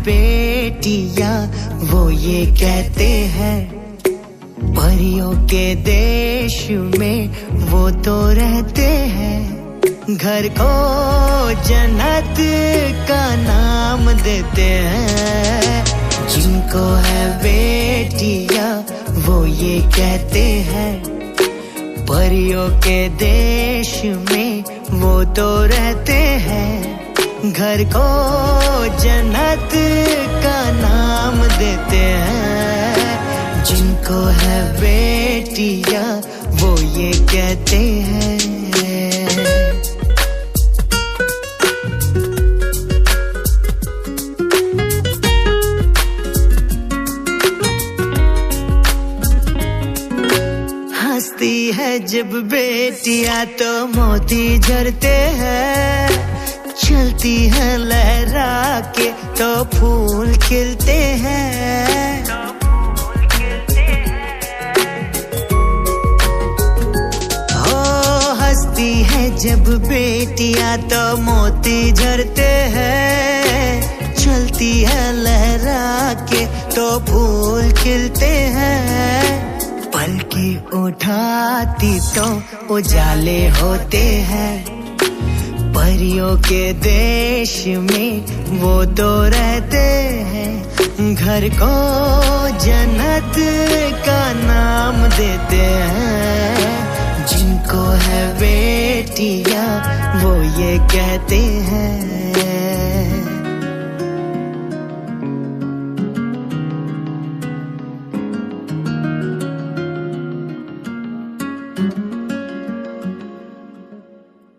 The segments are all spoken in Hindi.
बेटियां वो ये कहते हैं परियों के देश में वो तो रहते हैं, घर को जन्नत का नाम देते हैं। जिनको है बेटियां वो ये कहते हैं परियों के देश में वो तो रहते हैं, घर को जन्नत का नाम देते हैं। जिनको है बेटियां वो ये कहते हैं। हंसती है जब बेटियां तो मोती झरते हैं, चलती है लहरा के तो फूल खिलते हैं। हो हंसती है जब बेटियां तो मोती झरते हैं। चलती है लहरा के तो फूल खिलते हैं। पलकी उठाती तो उजाले होते हैं। परियों के देश में वो तो रहते हैं। घर को जन्नत का नाम देते हैं। जिनको है बेटियां वो ये कहते हैं।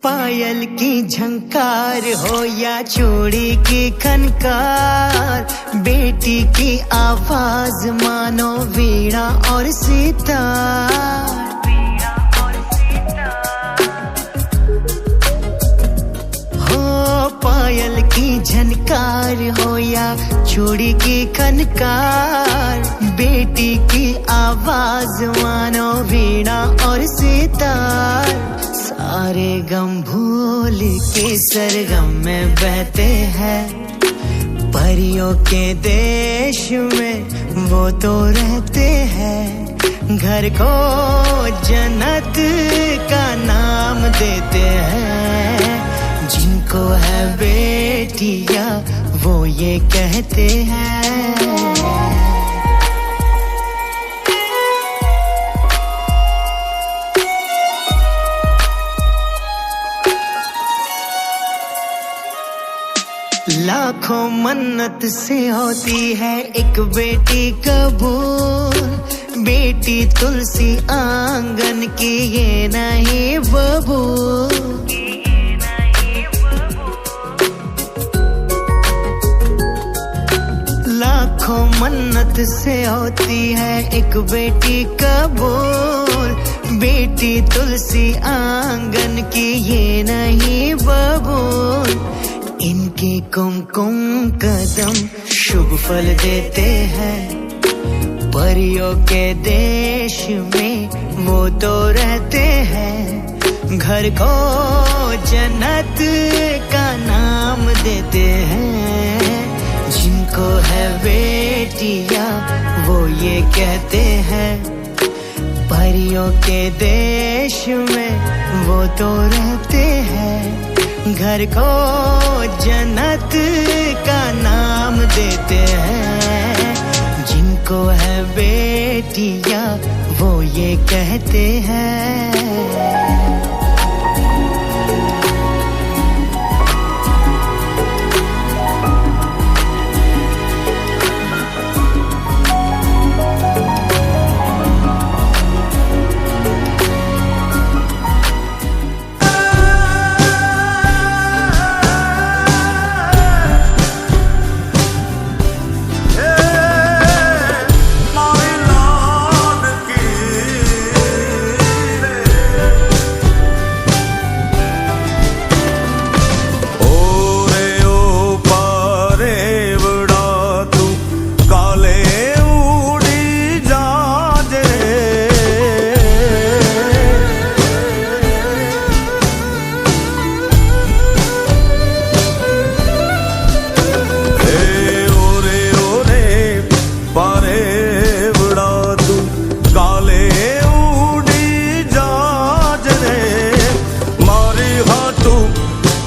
पायल की झंकार हो या चूड़ी की खनकार, बेटी की आवाज मानो वीणा और सितार। हो पायल की झनकार हो या चूड़ी की खनकार, बेटी की आवाज मानो वीणा और सितार। सारे गम भूल के सरगम में बहते हैं। परियों के देश में वो तो रहते हैं। घर को जन्नत का नाम देते हैं। जिनको है बेटियां वो ये कहते हैं। लाखों मन्नत से होती है एक बेटी कबूल। बेटी तुलसी आंगन की ये नहीं बबूल। लाखों मन्नत से होती है एक बेटी कबूल। बेटी तुलसी आंगन की ये नहीं बबूल। इनके कुमकुम कदम शुभ फल देते हैं। परियों के देश में वो तो रहते हैं। घर को जन्नत का नाम देते हैं। जिनको है बेटियां वो ये कहते हैं। परियों के देश में वो तो रहते हैं। घर को जन्नत का नाम देते हैं। जिनको है बेटियां वो ये कहते हैं।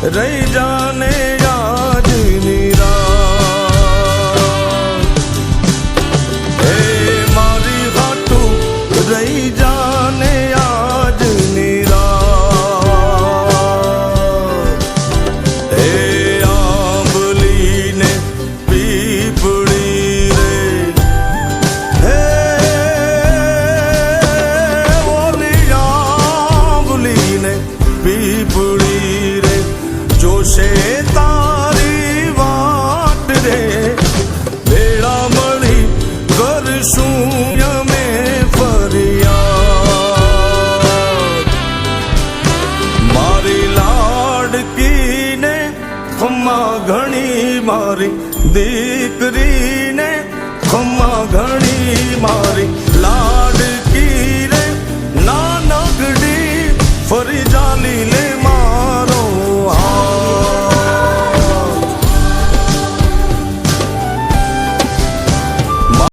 रही जाने आज नीरा मारी हाटू रही जाने आज नीरा। आंबली ने पीपड़ी रे बोली आंबली ने पीपड़ी जोशे तारी वाट रे बेड़ा मड़ी कर में फरिया। ખમ્મા ઘણી મારી દીકરીને ખમ્મા ઘણી મારી લાડ